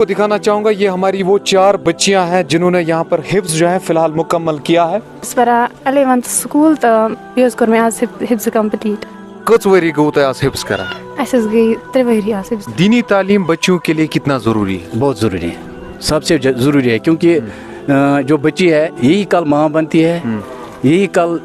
को दिखाना चाहूँगा ये हमारी वो 4 बच्चियां हैं जिन्होंने यहाँ पर हिफ्ज जो है फिलहाल मुकम्मल किया है। परा 11th स्कूल तो बेस कर मैं आज हिफ्ज कंप्लीट। कच वरी गो तो आज हिफ्ज करा ऐसे गई 3 वरी आज हिफ्ज। दीनी तालीम बच्चों के लिए कितना ज़रूरी है? बहुत ज़रूरी है, सबसे ज़रूरी है, क्योंकि जो बच्ची है यही कल माँ बनती है, यही कल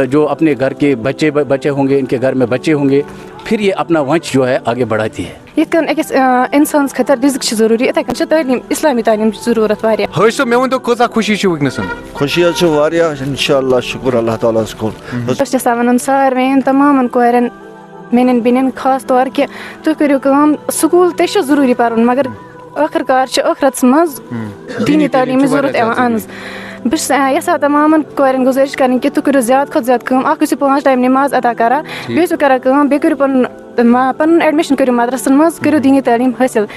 जो अपने घर के बच्चे होंगे, इनके घर में बच्चे होंगे, फिर ये अपना वंश जो है आगे बढ़ाती है। यन अकिस इंसान खतर रिस्क ज़रूरी इथे कन तालीम इस्लामी तालीम ज़रूरत वारिया। हज तो मैं तो कजा खुशी छ वगनसन खुशी वारिया इंशाअल्लाह शुक्र अल्लाह ताला को बस जैसा वन सारवें तमाम कोरन मेनन बिनन खास तौर कि तु करियो काम स्कूल ते ज़रूरी परन मगर आखिरकार आखरत मज दीनी तालीम ज़रूरत आन बस यसा तमाम कोरन गुजारिश करनी कि तु करियो ज़्यादा खुद ज़्यादा काम आख 5 टाइम नमाज अदा करा बेस करा काम बे करियो पन एडमिशन करियो मदरसन मज करियो दीनी तालीम हासिल।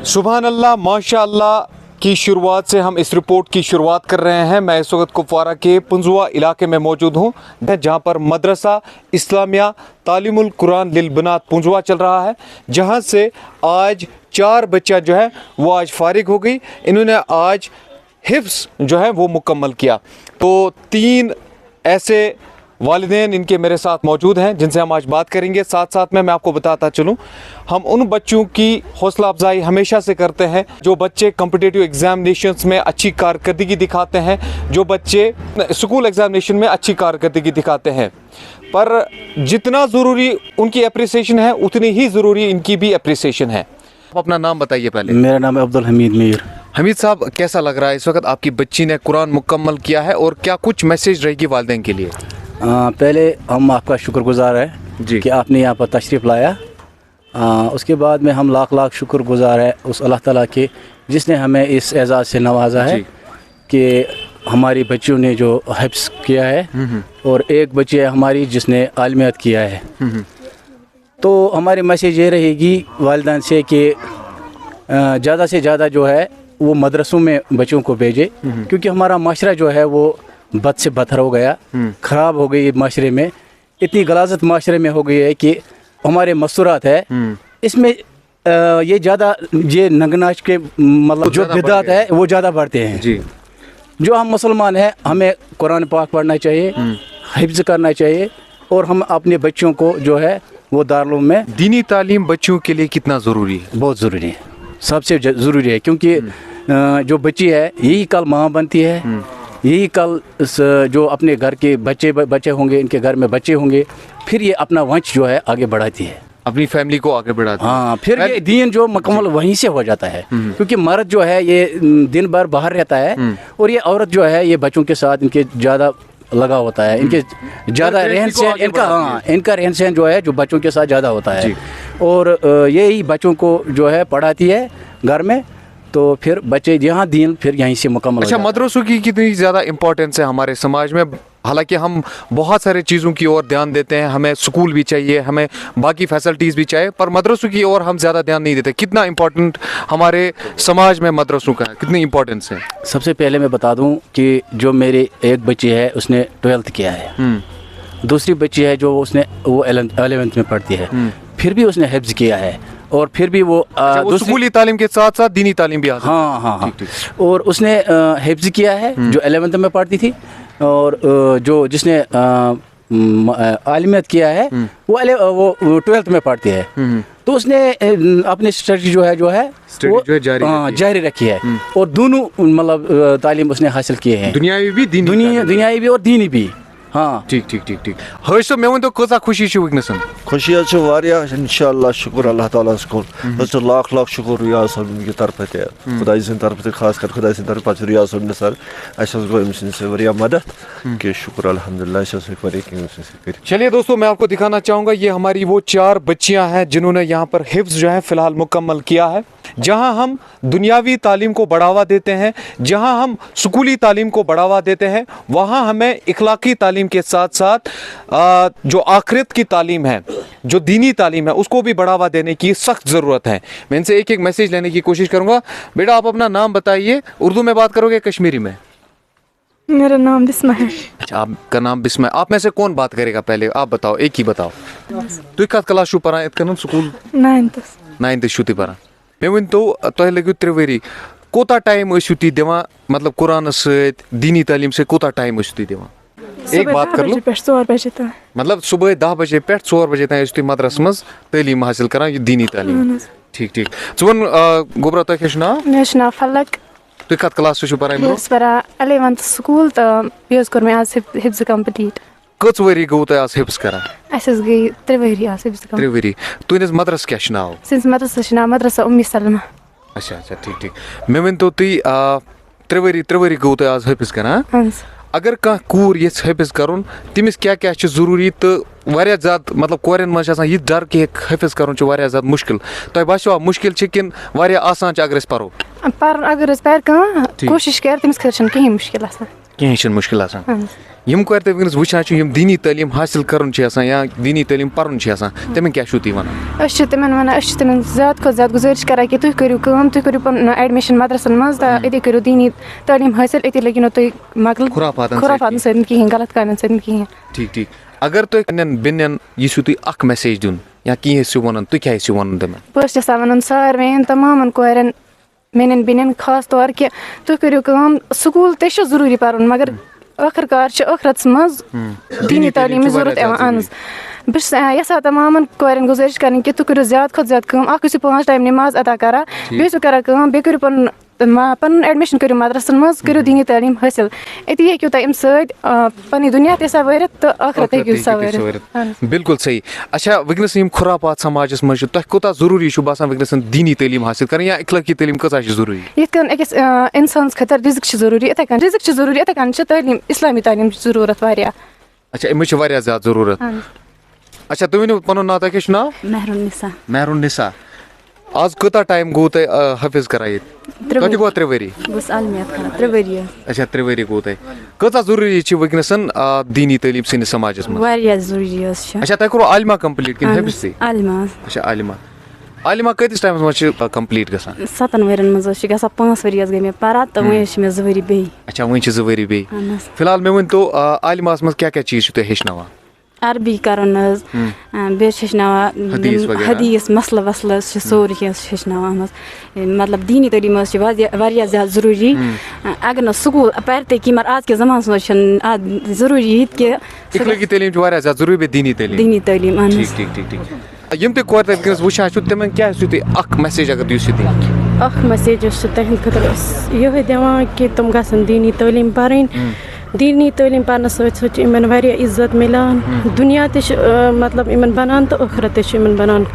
सुभान अल्लाह माशा अल्लाह की शुरुआत से हम इस रिपोर्ट की शुरुआत कर रहे हैं। मैं इस वक्त कुपवारा के पुंजुआ इलाके में मौजूद हूँ जहाँ पर मदरसा इस्लामिया तालीमुल कुरान लिल बनात पुंजुआ चल रहा है, जहाँ से आज 4 बच्चा जो है वो आज फारिग हो गई। इन्होंने आज हिफ्स जो है वो मुकम्मल किया। तो 3 ऐसे वालिदैन इनके मेरे साथ मौजूद हैं जिनसे हम आज बात करेंगे। साथ साथ में मैं आपको बताता चलूं, हम उन बच्चों की हौसला अफजाई हमेशा से करते हैं जो बच्चे कॉम्पिटिटिव एग्जामिनेशंस में अच्छी कारकर्दगी दिखाते हैं, जो बच्चे स्कूल एग्जामिनेशन में अच्छी कारकर्दगी दिखाते हैं। पर जितना ज़रूरी उनकी अप्रिसिएशन है उतनी ही ज़रूरी इनकी भी अप्रिसिएशन है। आप अपना नाम बताइए पहले। मेरा नाम है अब्दुल हमीद मीर। हमीद साहब, कैसा लग रहा है इस वक्त आपकी बच्ची ने कुरान मुकम्मल किया है और क्या कुछ मैसेज रहेगी वालिदैन के लिए? पहले हम आपका शुक्रगुजार है जी कि आपने यहाँ पर तशरीफ़ लाया। उसके बाद में हम लाख लाख शुक्रगुजार है उस अल्लाह ताला के जिसने हमें इस एजाज़ से नवाजा है कि हमारी बच्चियों ने जो हिफ्ज़ किया है और एक बच्ची है हमारी जिसने आलिमियत किया है। तो हमारी मैसेज ये रहेगी वालिदैन से कि ज़्यादा से ज़्यादा जो है वो मदरसों में बच्चों को भेजे, क्योंकि हमारा माशरा जो है वो बद से बदतर हो गया, ख़राब हो गई। माशरे में इतनी गलाजत माशरे में हो गई है कि हमारे मस्तूरात है इसमें ये ज़्यादा ये नंगनाच के मतलब जो बिदात है वो ज़्यादा बढ़ते हैं जी। जो हम मुसलमान हैं हमें कुरान पाक पढ़ना चाहिए, हिफ्ज़ करना चाहिए और हम अपने बच्चों को जो है वो दारुल में दीनी तालीम बच्चों के लिए कितना ज़रूरी है? बहुत ज़रूरी है, सबसे ज़रूरी है, क्योंकि जो बच्ची है यही कल माँ बनती है, यही कल जो अपने घर के बच्चे होंगे, इनके घर में बच्चे होंगे, फिर ये अपना वंश जो है आगे बढ़ाती है, अपनी फैमिली को आगे बढ़ाती है। हाँ, फिर ये दीन जो मुकम्मल वहीं से हो जाता है, क्योंकि मर्द जो है ये दिन भर बाहर रहता है और ये औरत जो है ये बच्चों के साथ इनके ज़्यादा लगा होता है, इनके ज़्यादा रहन सहन इनका रहन सहन जो है जो बच्चों के साथ ज़्यादा होता है और यही बच्चों को जो है पढ़ाती है घर में, तो फिर बच्चे यहाँ दीन फिर यहीं से मुकम्मल। अच्छा, मदरसों की कितनी ज़्यादा इम्पोर्टेंस है हमारे समाज में? हालांकि हम बहुत सारे चीज़ों की ओर ध्यान देते हैं, हमें स्कूल भी चाहिए, हमें बाकी फैसिलिटीज़ भी चाहिए, पर मदरसों की ओर हम ज़्यादा ध्यान नहीं देते। कितना इम्पोर्टेंट हमारे समाज में मदरसों का है, कितनी इम्पोर्टेंस है? सबसे पहले मैं बता दूं कि जो मेरी एक बच्ची है उसने 12th किया है, दूसरी बच्ची है जो उसने वो 11th में पढ़ती है, फिर भी उसने हिफ्ज़ किया है और फिर भी वो स्कूली तालीम के साथ साथ दीनी तालीम भी हासिल। हाँ, और उसने हिफ्ज़ किया है जो 11th में पढ़ती थी, और जो जिसने आलिमियत किया है वो 12th में पढ़ती है। तो उसने अपनी स्टडी जो है वो जारी रखी है और दोनों मतलब तालीम उसने हासिल किए हैं, दुनियावी भी और दीनी भी। हाँ, ठीक। हज तो मैं तो कजा खुशी छ वगनसन खुशी वारिया इंशाअल्लाह शुक्र अल्लाह ताला को बस लाख लाख शुक्र रियाज साहब की तरफ है, खुदा की तरफ से खास कर खुदा की तरफ से रियाज साहब ने सर ऐसा गो एमसन से वरिया मदद के शुक्र अल्हम्दुलिल्लाह ऐसा से करे कि। चलिए दोस्तों, मैं आपको दिखाना चाहूँगा ये हमारी वो 4 बच्चियां हैं जिन्होंने यहाँ पर हिफ्ज़ जो है फिलहाल मुकम्मल किया है। जहां हम दुनियावी तालीम को बढ़ावा देते हैं, जहां हम स्कूली तालीम को बढ़ावा देते हैं, वहां हमें इखलाकी तालीम के साथ साथ जो आखिरत की तालीम है, जो दीनी तालीम है, उसको भी बढ़ावा देने की सख्त ज़रूरत है। मैं इनसे एक एक मैसेज लेने की कोशिश करूँगा। बेटा आप अपना नाम बताइए, उर्दू में बात करोगे कश्मीरी में? मेरा नाम बिस्मा है। अच्छा आपका नाम बिस्मा है। आप में से कौन बात करेगा पहले? आप बताओ, एक ही बताओ। तुम कत क्लास छो पढ़ान इत कन स्कूल? 9th छो तुम पढ़ान। मे वन तो तुह लगे 3 वरी कोता टाइम ٲسِو तुम दिवान, मतलब कुरान सहित दीनी तालीम से कोता टाइम ٲسِو तुम दिवान? एक बात कर लो, 4 बजे तक, मतलब सुबह 10 बजे पे 4 बजे तक ٲسِو तुम मदरस मज तालीम हासिल करान, ये दीनी तालीम? ठीक ठीक। वन गोबरा तुह क्या नाम? मे नाम फलक। तुम कत क्लास छो पढ़ान? बस पढ़ा 11th स्कूल तो बेस कर मैं आज हिफ्ज कंप्लीट। कच वरी गो तुम आज हिफ्ज करान? अस गई 3 वरी आज हिफ्ज 3 वरी। तुहस मदरस क्या नाम? सिंस मदरसा नाम मदरसा उम्मी सलमा। अच्छा अच्छा ठीक ठीक। मे वन तो तुम 3 वरी गो तुम आज हिफ्ज करान? अगर कह कूर ये हिफ्ज कर तमिस क्या क्या जरूरी तो वारिया ज़्यादा, मतलब कोरन मज यह डर कि हिफ्ज कर ज़्यादा मुश्किल, तुम बासो मुश्किल कि वारिया आसान अगर पढ़ो? पर अगर पर कोशिश कर तमिस खर कहीं मुश्किल कहीं मुश्किल आसान। यम कोर तुम वनस वुचान दीनी तालीम हासिल कर या दीनी तालीम पर्न तमें क्या तुम वन? तमन वन ज़्यादा खुद ज़्यादा गुजारिश करान कि तुम करो पन एडमिशन मदरसन मज ये करो दीनी तालीम हासिल, ये लगे नो तुम मगल खुराफातन सत कहें, गलत कामन सत कहें। ठीक ठीक। अगर तुम बिन यू तुम मैसेज दिन या कह वन, तुम क्या वन तमें? बस वन सारे तमाम कोरन मेन बिन खास तौर कि तुम करो स्कूल ते जरूरी पढ़न, मगर आखिरकार आखरत मज दीनी तालीम जरूरत आन। बस यसा तमाम कोरन गुजारिश कर कि तुम करो ज़्यादा खुद ज़्यादा 5 टाइम नमाज अदा करा, बेस करान बे करो पन एडमिशन करो मदरसन मज, करो दीनी तालीम हासिल, ये हेकू तुम पनी दुनिया ते सवारित तो आखिरत हेकू सवारित। बिल्कुल सही। अच्छा वनस खुरापात समाज मज तुम कोता जरूरी बासान वनस दीनी तालीम हासिल कर या इखलाकी तालीम कचा जरूरी? अकिस इंसान खतर रिज़्क जरूरी, रिज़्क जरूरी, तालीम इस्लामी तालीम जरूरत वारिया। अच्छा अमिस ज़्यादा जरूरत। अच्छा तुम वन पन नाव क्या नाव? मेहरुन्निसा। मेहरुन्निसा। आज कोता टाइम गो तुम हफिज करान? तुम गो 3 वरी? बस आलमियत 3 वरी। अच्छा 3 वरी गो तुम। कचा जरूरी वनस दीनी तालीम सैनिस समाज में? जरूरी। अच्छा तुम करो आलिमा कंप्लीट कि हफिज से? आलिमा। अच्छा आलिमा। आलिमा कतिस टाइम मज कंप्लीट गसान? 7 वरियन मज 5 वरी गई मे पढ़ा तो वो 2 वरी बे। अच्छा वो 2 वरी बे। फिलहाल मे वन तो आलिमा मज क्या क्या चीज तुम हेचनावान? अरबी करन हदीस मसल वसल सोरी हेचनावान, मतलब दीनी तालीम वारिया ज़्यादा जरूरी। अगर न स्कूल पढ़ते कि मगर आज के ज़माने में जरूरी कि इखलाकी तालीम वारिया ज़्यादा जरूरी बे दीनी तालीम। ठीक ठीक ठीक ठीक। यम तुम कोर वनस वुचान तमें क्या तुम मैसेज अगर दियो? मैसेज तहद खतर ये दिवान कि तुम गसन दीनी तालीम पढ़न, दीनी तालीम पढ़ने सत इन वारिया इज्जत मिलान, दुनिया ते मतलब इन बनान तो आखिरत ते बनान।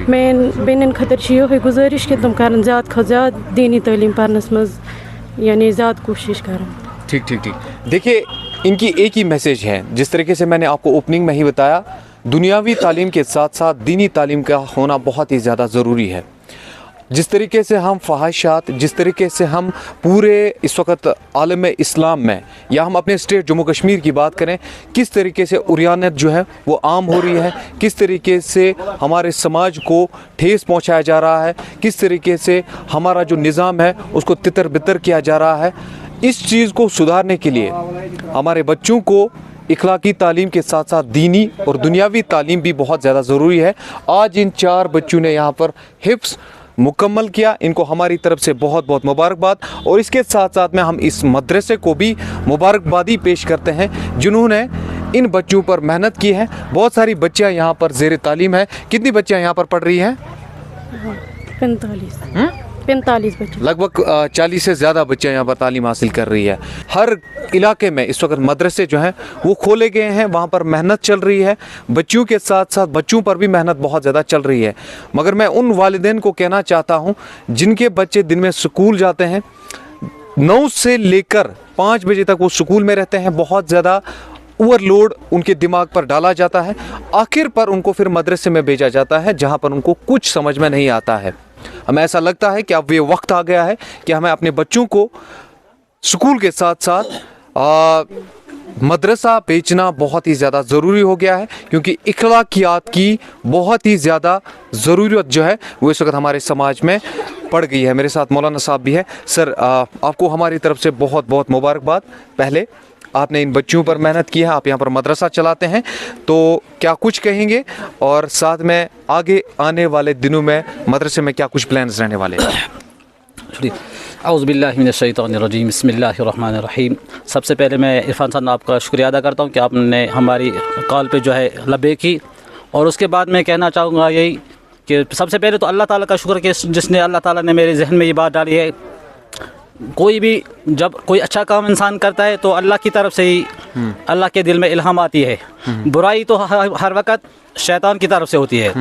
मेन बेन खतर ये गुजारिश कि तुम कर ज़्यादा खुद ज़्यादा दीनी तालीम पढ़नस मज यानी ज़्यादा कोशिश कर। ठीक ठीक ठीक। देखिए इनकी एक ही मैसेज है, जिस तरीके से मैंने आपको ओपनिंग में ही बताया, दुनियावी तालीम के साथ साथ दीनी तालीम का होना बहुत ही ज़्यादा ज़रूरी है। जिस तरीके से हम फ़हाइशात, जिस तरीके से हम पूरे इस वक्त आलम इस्लाम में या हम अपने स्टेट जम्मू कश्मीर की बात करें, किस तरीके से उरियानत जो है वो आम हो रही है, किस तरीके से हमारे समाज को ठेस पहुंचाया जा रहा है, किस तरीके से हमारा जो निज़ाम है उसको तितर बितर किया जा रहा है, इस चीज़ को सुधारने के लिए हमारे बच्चों को इखलाकी तालीम के साथ साथ दीनी और दुनियावी तालीम भी बहुत ज़्यादा ज़रूरी है। आज इन 4 बच्चों ने यहाँ पर हिफ्ज़ मुकम्मल किया, इनको हमारी तरफ से बहुत बहुत मुबारकबाद। और इसके साथ साथ में हम इस मदरसे को भी मुबारकबादी पेश करते हैं जिन्होंने इन बच्चों पर मेहनत की है। बहुत सारी बच्चियाँ यहाँ पर ज़ेर तालीम है। कितनी बच्चियाँ यहाँ पर पढ़ रही हैं? 45 बच्चे, लगभग 40 से ज़्यादा बच्चियाँ यहाँ पर तालीम हासिल कर रही है। हर इलाके में इस वक्त मदरसे जो हैं वो खोले गए हैं, वहाँ पर मेहनत चल रही है। बच्चियों के साथ साथ बच्चों पर भी मेहनत बहुत ज़्यादा चल रही है। मगर मैं उन वालिदैन को कहना चाहता हूँ जिनके बच्चे दिन में स्कूल जाते हैं, 9 से लेकर 5 बजे तक वो स्कूल में रहते हैं, बहुत ज़्यादा ओवरलोड उनके दिमाग पर डाला जाता है, आखिर पर उनको फिर मदरसे में भेजा जाता है जहाँ पर उनको कुछ समझ में नहीं आता है। हमें ऐसा लगता है कि अब ये वक्त आ गया है कि हमें अपने बच्चों को स्कूल के साथ साथ मदरसा भेजना बहुत ही ज़्यादा ज़रूरी हो गया है, क्योंकि इखलाकियात की बहुत ही ज़्यादा ज़रूरत जो है वो इस वक्त हमारे समाज में पड़ गई है। मेरे साथ मौलाना साहब भी है। सर, आपको हमारी तरफ से बहुत बहुत मुबारकबाद। पहले आपने इन बच्चों पर मेहनत की है, आप यहाँ पर मदरसा चलाते हैं, तो क्या कुछ कहेंगे, और साथ में आगे आने वाले दिनों में मदरसे में क्या कुछ प्लान्स रहने वाले हैं? औज़ुबिल्लाहिमिनश्शैतानिर्रजीम, बिस्मिल्लाहिर्रहमानिर्रहीम। सबसे पहले मैं इरफान साहब आपका शुक्रिया अदा करता हूँ कि आपने हमारी कॉल पे जो है लब्बे की। और उसके बाद मैं कहना चाहूँगा यही कि सबसे पहले तो अल्लाह ताला का शुक्र कि जिसने अल्लाह ताला ने मेरे जहन में ये बात डाली है, कोई भी जब कोई अच्छा काम इंसान करता है तो अल्लाह की तरफ से ही अल्लाह के दिल में इल्हाम आती है। बुराई तो हर वक्त शैतान की तरफ से होती है।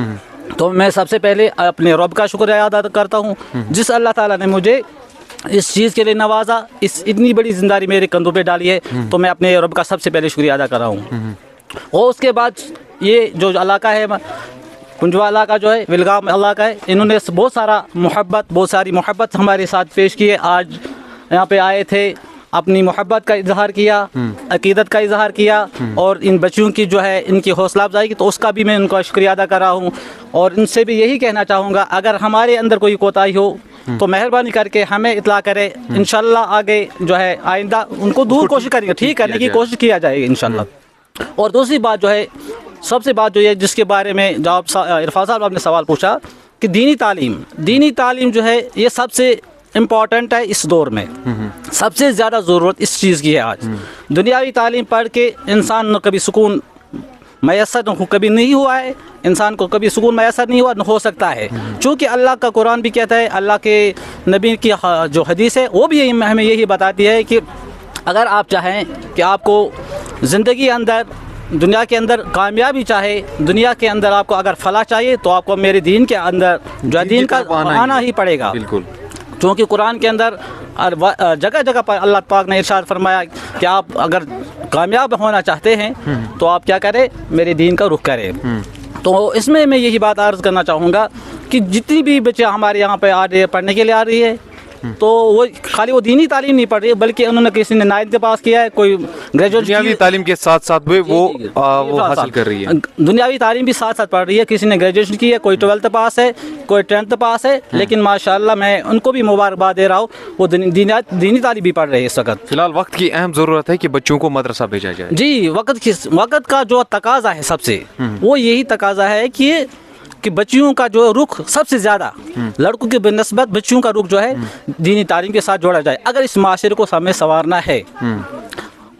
तो मैं सबसे पहले अपने रब का शुक्र अदा करता हूँ जिस अल्लाह ताला ने मुझे इस चीज़ के लिए नवाजा, इस इतनी बड़ी जिम्मेदारी मेरे कंधों पे डाली है, तो मैं अपने रब का सबसे पहले शुक्रिया अदा कर रहा हूँ। और उसके बाद ये जो इलाका है कुंजवा इलाका जो है, विलगाम इलाका है, इन्होंने बहुत सारी मोहब्बत हमारे साथ पेश की है। आज यहाँ पे आए थे, अपनी मोहब्बत का इजहार किया, अकीदत का इजहार किया, और इन बच्चों की जो है इनकी हौसला अफजाई की, तो उसका भी मैं उनका शुक्रिया अदा कर रहा हूँ। और इनसे भी यही कहना चाहूँगा, अगर हमारे अंदर कोई कोताही हो तो मेहरबानी करके हमें इतला करें। इंशाल्लाह आगे जो है आइंदा उनको दूर कोशिश करेंगे, ठीक करने की कोशिश किया जाएगी इंशाल्लाह। और दूसरी बात जो है, सबसे बात जो है जिसके बारे में जब इरफान साहब आपने सवाल पूछा कि दीनी तालीम जो है ये सबसे इम्पॉर्टेंट है इस दौर में। सबसे ज़्यादा ज़रूरत इस चीज़ की है आज। दुनियावी तालीम पढ़ के इंसान कभी सुकून मैसर कभी नहीं हुआ है, इंसान को कभी सुकून मैसर नहीं हुआ, न हो सकता है। चूँकि अल्लाह का कुरान भी कहता है, अल्लाह के नबी की जो हदीस है वो भी हमें यही बताती है कि अगर आप चाहें कि आपको ज़िंदगी अंदर दुनिया के अंदर कामयाबी चाहे, दुनिया के अंदर आपको अगर फलाह चाहिए, तो आपको मेरे दीन के अंदर जो दीन का आना ही पड़ेगा। बिल्कुल, क्योंकि कुरान के अंदर जगह जगह पर अल्लाह पाक ने इरशाद फरमाया कि आप अगर कामयाब होना चाहते हैं तो आप क्या करें, मेरे दीन का रुख करें। तो इसमें मैं यही बात अर्ज़ करना चाहूँगा कि जितनी भी बच्चे हमारे यहाँ पे आ रही है, पढ़ने के लिए आ रही है, तो वो खाली वो दीनी तालीम नहीं पढ़ रही है, बल्कि उन्होंने किसी ने 9th पास किया है, कोई ग्रेजुएट दुनियावी तालीम के साथ साथ वो हासिल कर रही है। दुनियावी तालीम भी साथ साथ पढ़ रही है, किसी ने ग्रेजुएशन की है, कोई 12th पास है, कोई 10th पास है, लेकिन माशाल्लाह मैं उनको भी मुबारकबाद दे रहा हूँ, वो दीनी तालीम भी पढ़ रहे हैं इस वक्त। फिलहाल वक्त की अहम ज़रूरत है कि बच्चों को मदरसा भेजा जाए। जी, वक्त का जो तकाजा है सबसे, वो यही तकाजा है कि बच्चियों का जो रुख सबसे ज़्यादा लड़कों के बनस्बत बच्चियों का रुख जो है दीनी तालीम के साथ जोड़ा जाए। अगर इस माशरे को हमें संवारना है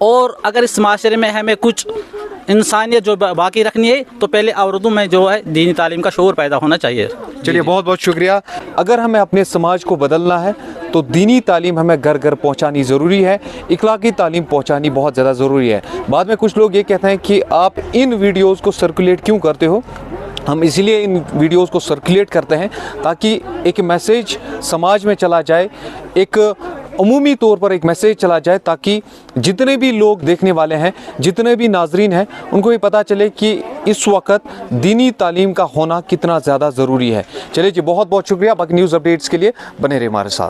और अगर इस माशरे में हमें कुछ इंसानियत जो बाकी रखनी है, तो पहले औरतों में जो है दीनी तालीम का शऊर पैदा होना चाहिए। चलिए, बहुत बहुत शुक्रिया। अगर हमें अपने समाज को बदलना है तो दीनी तालीम हमें घर घर पहुंचानी ज़रूरी है, इखलाकी तालीम पहुंचानी बहुत ज़्यादा ज़रूरी है। बाद में कुछ लोग ये कहते हैं कि आप इन वीडियोज़ को सर्कुलेट क्यों करते हो। हम इसीलिए इन वीडियोस को सर्कुलेट करते हैं ताकि एक मैसेज समाज में चला जाए, एक अमूमी तौर पर एक मैसेज चला जाए, ताकि जितने भी लोग देखने वाले हैं, जितने भी नाजरीन हैं, उनको ये पता चले कि इस वक्त दीनी तालीम का होना कितना ज़्यादा ज़रूरी है। चलिए जी, बहुत बहुत शुक्रिया। बाकी न्यूज़ अपडेट्स के लिए बने रहे हमारे साथ।